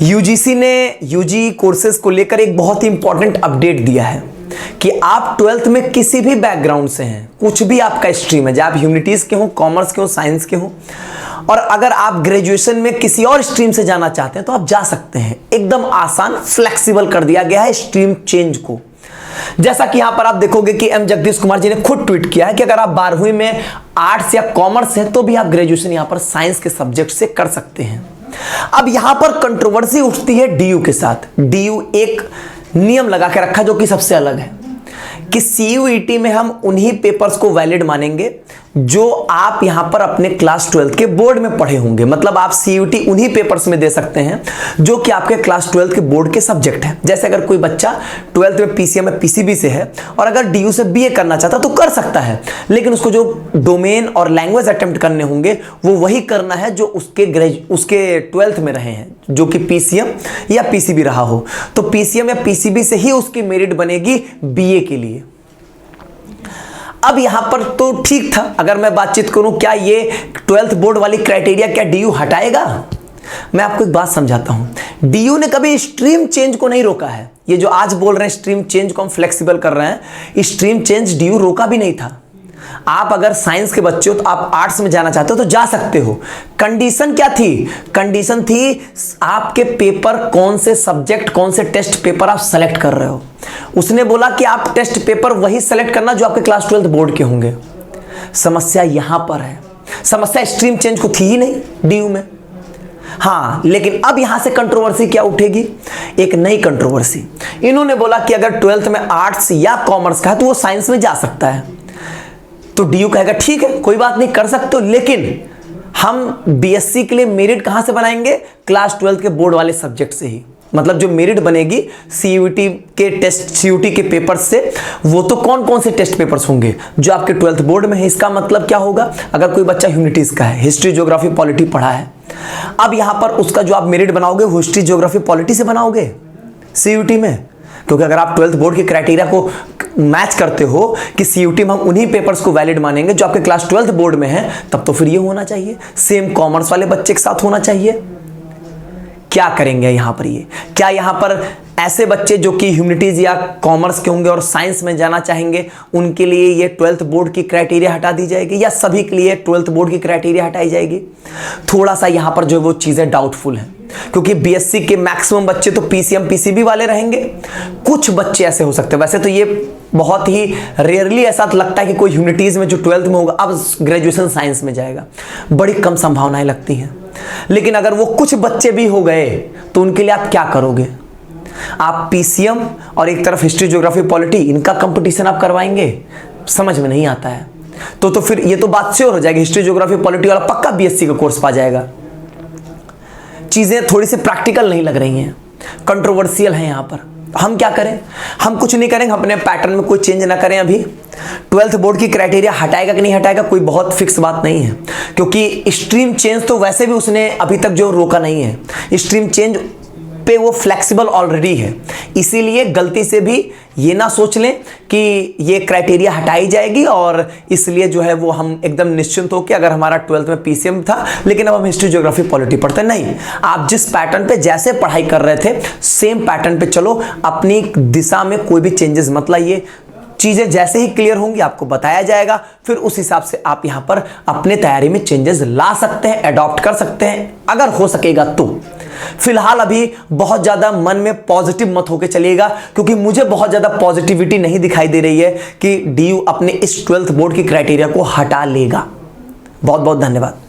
UGC ने UG courses को लेकर एक बहुत ही इंपॉर्टेंट अपडेट दिया है कि आप 12th में किसी भी बैकग्राउंड से हैं, कुछ भी आपका स्ट्रीम है, चाहे आप ह्यूमैनिटीज के हो, कॉमर्स के हो, साइंस के हो, और अगर आप ग्रेजुएशन में किसी और स्ट्रीम से जाना चाहते हैं तो आप जा सकते हैं। एकदम आसान, फ्लेक्सिबल कर दिया गया है स्ट्रीम चेंज को। जैसा कि यहां पर आप देखोगे कि एम जगदीश कुमार जी ने खुद ट्वीट किया है कि अगर आप 12वीं में आर्ट्स या कॉमर्स है तो भी आप ग्रेजुएशन यहां पर साइंस के सब्जेक्ट से कर सकते हैं। अब यहां पर कंट्रोवर्सी उठती है डीयू के साथ। डीयू एक नियम लगा के रखा जो कि सबसे अलग है कि सीयूईटी में हम उन्हीं पेपर्स को वैलिड मानेंगे जो आप यहां पर अपने क्लास 12 के बोर्ड में पढ़े होंगे। मतलब आप सीयूईटी उन्हीं पेपर्स में दे सकते हैं जो कि आपके क्लास 12 के बोर्ड के सब्जेक्ट हैं। जैसे अगर कोई बच्चा 12th में पीसीएम में पीसीबी से है और अगर डीयू से बीए करना चाहता तो कर सकता है, लेकिन उसको जो डोमेन और लैंग्वेज अटेम्प्ट करने होंगे वो वही करना है जो उसके 12th में रहे हैं, जो कि पीसीएम या पीसीबी रहा हो। तो पीसीएम या पीसीबी से ही उसकी मेरिट बनेगी बीए के लिए। अब यहां पर तो ठीक था, अगर मैं बातचीत करूं क्या ये 12th बोर्ड वाली क्राइटेरिया क्या डीयू हटाएगा? मैं आपको एक बात समझाता हूं। डीयू ने कभी स्ट्रीम चेंज को नहीं रोका है। ये जो आज बोल रहे हैं स्ट्रीम चेंज को हम फ्लेक्सिबल कर रहे हैं, स्ट्रीम चेंज डीयू रोका भी नहीं था। आप अगर साइंस के बच्चे हो तो आप आर्ट्स में जाना चाहते हो तो जा सकते हो। कंडीशन क्या थी? कंडीशन थी आपके पेपर कौन से सब्जेक्ट, कौन से टेस्ट पेपर आप सेलेक्ट कर रहे हो। उसने बोला कि आप टेस्ट पेपर वही सेलेक्ट करना जो आपके क्लास 12 बोर्ड के होंगे। समस्या यहां पर है, समस्या स्ट्रीम चेंज को थी ही नहीं डीयू में। हाँ, लेकिन अब यहां से कंट्रोवर्सी क्या उठेगी? एक नई कंट्रोवर्सी। इन्होंने बोला कि अगर 12th में आर्ट्स या कॉमर्स का है तो वो साइंस में जा सकता है। तो डीयू कहेगा ठीक है, कोई बात नहीं, कर सकते हो, लेकिन हम बीएससी के लिए मेरिट कहां से बनाएंगे? क्लास 12 के बोर्ड वाले सब्जेक्ट से ही। मतलब जो मेरिट बनेगी सीयूटी के टेस्ट, सीयूटी के पेपर से, वो तो कौन कौन से टेस्ट पेपर्स होंगे जो आपके 12th बोर्ड में है। इसका मतलब क्या होगा? अगर कोई बच्चा ह्यूमैनिटीज का है, हिस्ट्री, ज्योग्राफी, पॉलिटी पढ़ा है, अब यहां पर उसका जो आप मेरिट बनाओगे वो हिस्ट्री, ज्योग्राफी, पॉलिटी से बनाओगे सीयूटी में। क्योंकि अगर आप 12th बोर्ड के क्राइटेरिया को मैच करते हो कि सीयूटी में हम उन्हीं पेपर्स को वैलिड मानेंगे जो आपके क्लास 12th बोर्ड में है, तब तो फिर ये होना चाहिए, सेम कॉमर्स वाले बच्चे के साथ होना चाहिए। क्या करेंगे यहां पर? ये क्या यहां पर ऐसे बच्चे जो कि ह्यूमैनिटीज या कॉमर्स के होंगे और साइंस में जाना चाहेंगे, उनके लिए ये 12th बोर्ड की क्राइटेरिया हटा दी जाएगी, या सभी के लिए 12th बोर्ड की क्राइटेरिया हटाई जाएगी? थोड़ा सा यहां पर जो वो चीजें डाउटफुल हैं, क्योंकि बीएससी के मैक्सिमम बच्चे तो पीसीएम पीसीबी वाले रहेंगे। कुछ बच्चे ऐसे हो सकते हैं, वैसे तो ये बहुत ही रेयरली ऐसा लगता है कि कोई ह्यूमैनिटीज में जो 12th में होगा अब ग्रेजुएशन साइंस में जाएगा, बड़ी कम संभावनाएं लगती हैं। लेकिन अगर वो कुछ बच्चे भी हो गए तो उनके लिए आप क्या करोगे? आप पीसीएम और एक तरफ हिस्ट्री, ज्योग्राफी, पॉलिटी, इनका कंपटीशन आप करवाएंगे? समझ में नहीं आता है। तो फिर ये तो बात श्योर हो जाएगी, हिस्ट्री, ज्योग्राफी, पॉलिटी वाला पक्का बीएससी का कोर्स पा जाएगा। चीजें थोड़ी सी प्रैक्टिकल नहीं लग रही हैं, कंट्रोवर्शियल है यहां पर। हम क्या करें? हम कुछ नहीं करेंगे, अपने पैटर्न में कोई चेंज ना करें। अभी 12th बोर्ड की क्राइटेरिया हटाएगा कि नहीं हटाएगा कोई बहुत फिक्स बात नहीं है, क्योंकि स्ट्रीम चेंज तो वैसे भी उसने अभी तक जो रोका नहीं है। स्ट्रीम चेंज पे वो फ्लेक्सिबल ऑलरेडी है, इसीलिए गलती से भी ये ना सोच लें कि ये क्राइटेरिया हटाई जाएगी और इसलिए जो है वो हम एकदम निश्चिंत हो कि अगर हमारा 12th में पीसीएम था लेकिन अब हम हिस्ट्री, ज्योग्राफी, पॉलिटी पढ़ते हैं। नहीं, आप जिस पैटर्न पे जैसे पढ़ाई कर रहे थे सेम पैटर्न पे चलो, अपनी दिशा में कोई भी चेंजेस मत लाइए। चीजें जैसे ही क्लियर होंगी आपको बताया जाएगा, फिर उस हिसाब से आप यहां पर अपने तैयारी में चेंजेस ला सकते हैं, अडॉप्ट कर सकते हैं अगर हो सकेगा तो। फिलहाल अभी बहुत ज्यादा मन में पॉजिटिव मत होके चलिएगा, क्योंकि मुझे बहुत ज्यादा पॉजिटिविटी नहीं दिखाई दे रही है कि डीयू अपने इस 12th बोर्ड की क्राइटेरिया को हटा लेगा। बहुत बहुत धन्यवाद।